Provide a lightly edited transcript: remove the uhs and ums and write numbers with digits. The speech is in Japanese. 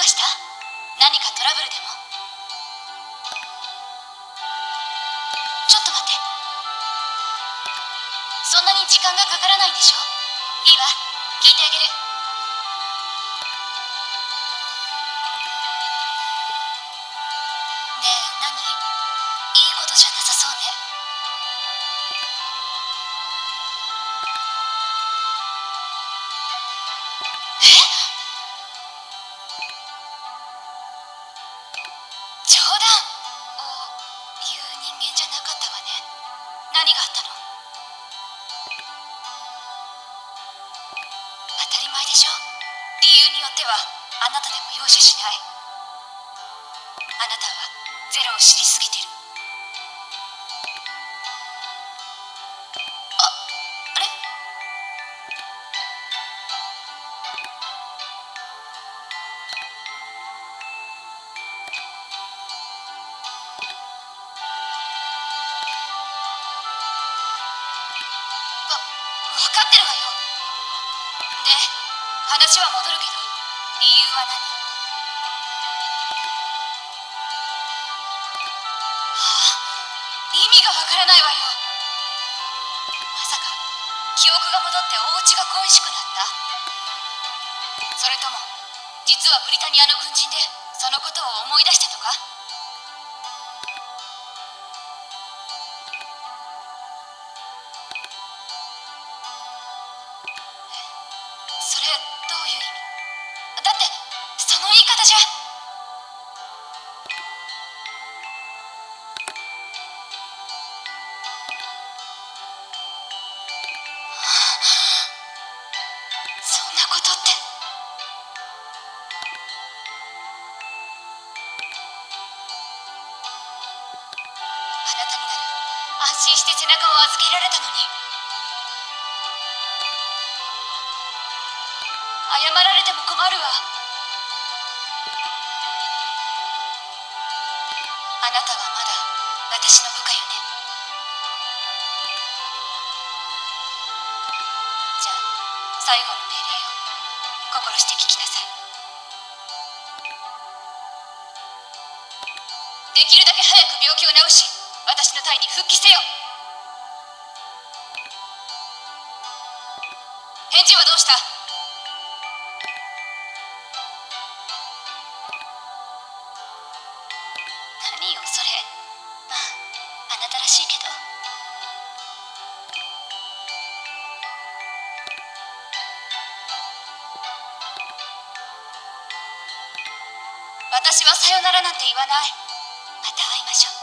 かした？何かトラブルでも？ちょっと待って。そんなに時間がかからないんでしょ？いいわ、聞いてあげる。ねえ、何？いいことじゃなさそうね。冗談を言う人間じゃなかったわね。何があったの？当たり前でしょ。理由によってはあなたでも容赦しない。あなたはゼロを知りすぎてる。あれ？分かってるわよ。で、話は戻るけど、理由は何？意味がわからないわよ。まさか記憶が戻ってお家が恋しくなった？それとも実はブリタニアの軍人でそのことを思い出したとか？それどういう意味？だってその言い方じゃ。そんなことって。あなたになら安心して背中を預けられたのに。謝られても困るわ。あなたはまだ私の部下よね。じゃあ最後の命令を心して聞きなさい。できるだけ早く病気を治し、私の隊に復帰せよ。返事はどうした？何よそれ。まあ、あなたらしいけど。私はさよならなんて言わない。また会いましょう。